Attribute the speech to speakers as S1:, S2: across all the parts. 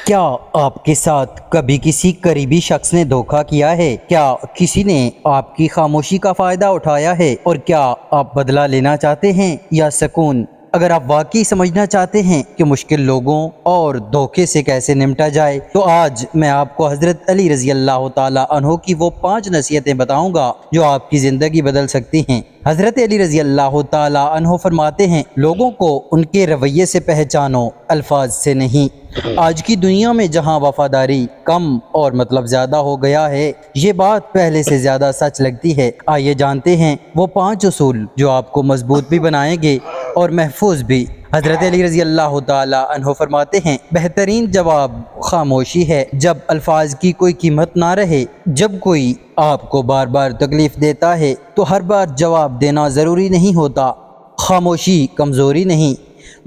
S1: کیا آپ کے ساتھ کبھی کسی قریبی شخص نے دھوکہ کیا ہے؟ کیا کسی نے آپ کی خاموشی کا فائدہ اٹھایا ہے؟ اور کیا آپ بدلہ لینا چاہتے ہیں یا سکون؟ اگر آپ واقعی سمجھنا چاہتے ہیں کہ مشکل لوگوں اور دھوکے سے کیسے نمٹا جائے تو آج میں آپ کو حضرت علی رضی اللہ تعالی عنہ کی وہ 5 نصیحتیں بتاؤں گا جو آپ کی زندگی بدل سکتی ہیں۔ حضرت علی رضی اللہ تعالی عنہ فرماتے ہیں، لوگوں کو ان کے رویے سے پہچانو، الفاظ سے نہیں۔ آج کی دنیا میں جہاں وفاداری کم اور مطلب زیادہ ہو گیا ہے، یہ بات پہلے سے زیادہ سچ لگتی ہے۔ آئیے جانتے ہیں وہ 5 اصول جو آپ کو مضبوط بھی بنائیں گے اور محفوظ بھی۔ حضرت علی رضی اللہ تعالی عنہ فرماتے ہیں، بہترین جواب خاموشی ہے جب الفاظ کی کوئی قیمت نہ رہے۔ جب کوئی آپ کو بار بار تکلیف دیتا ہے تو ہر بار جواب دینا ضروری نہیں ہوتا۔ خاموشی کمزوری نہیں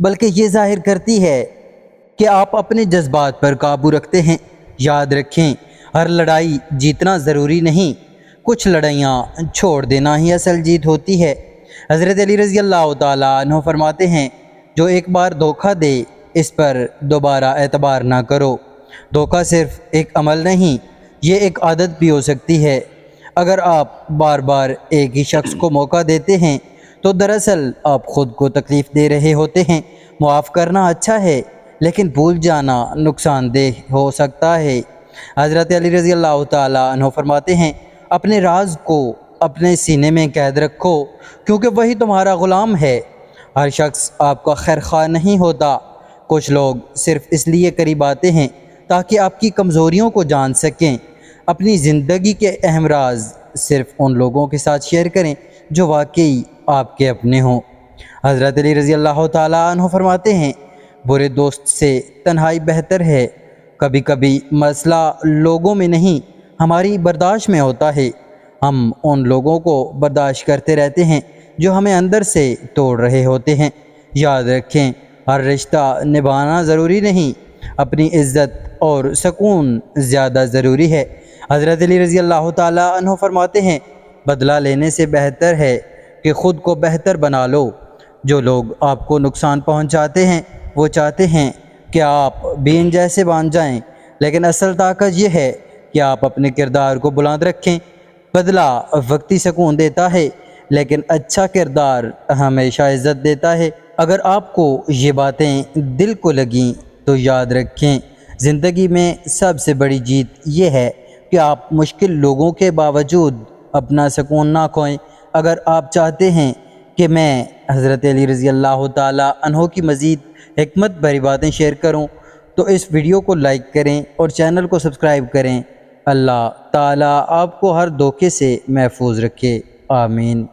S1: بلکہ یہ ظاہر کرتی ہے کہ آپ اپنے جذبات پر قابو رکھتے ہیں۔ یاد رکھیں، ہر لڑائی جیتنا ضروری نہیں، کچھ لڑائیاں چھوڑ دینا ہی اصل جیت ہوتی ہے۔ حضرت علی رضی اللہ تعالی عنہ فرماتے ہیں، جو ایک بار دھوکہ دے اس پر دوبارہ اعتبار نہ کرو۔ دھوکہ صرف ایک عمل نہیں، یہ ایک عادت بھی ہو سکتی ہے۔ اگر آپ بار بار ایک ہی شخص کو موقع دیتے ہیں تو دراصل آپ خود کو تکلیف دے رہے ہوتے ہیں۔ معاف کرنا اچھا ہے لیکن بھول جانا نقصان دہ ہو سکتا ہے۔ حضرت علی رضی اللہ تعالی عنہ فرماتے ہیں، اپنے راز کو اپنے سینے میں قید رکھو کیونکہ وہی تمہارا غلام ہے۔ ہر شخص آپ کا خیر خواہ نہیں ہوتا۔ کچھ لوگ صرف اس لیے قریب آتے ہیں تاکہ آپ کی کمزوریوں کو جان سکیں۔ اپنی زندگی کے اہم راز صرف ان لوگوں کے ساتھ شیئر کریں جو واقعی آپ کے اپنے ہوں۔ حضرت علی رضی اللہ تعالی عنہ فرماتے ہیں، برے دوست سے تنہائی بہتر ہے۔ کبھی کبھی مسئلہ لوگوں میں نہیں، ہماری برداشت میں ہوتا ہے۔ ہم ان لوگوں کو برداشت کرتے رہتے ہیں جو ہمیں اندر سے توڑ رہے ہوتے ہیں۔ یاد رکھیں، ہر رشتہ نبھانا ضروری نہیں، اپنی عزت اور سکون زیادہ ضروری ہے۔ حضرت علی رضی اللہ تعالی عنہ فرماتے ہیں، بدلہ لینے سے بہتر ہے کہ خود کو بہتر بنا لو۔ جو لوگ آپ کو نقصان پہنچاتے ہیں وہ چاہتے ہیں کہ آپ بھی ان جیسے بن جائیں، لیکن اصل طاقت یہ ہے کہ آپ اپنے کردار کو بلند رکھیں۔ بدلہ وقتی سکون دیتا ہے لیکن اچھا کردار ہمیشہ عزت دیتا ہے۔ اگر آپ کو یہ باتیں دل کو لگیں تو یاد رکھیں، زندگی میں سب سے بڑی جیت یہ ہے کہ آپ مشکل لوگوں کے باوجود اپنا سکون نہ کھوئیں۔ اگر آپ چاہتے ہیں کہ میں حضرت علی رضی اللہ تعالی عنہ کی مزید حکمت بھری باتیں شیئر کروں تو اس ویڈیو کو لائک کریں اور چینل کو سبسکرائب کریں۔ اللہ تعالیٰ آپ کو ہر دھوکے سے محفوظ رکھے، آمین۔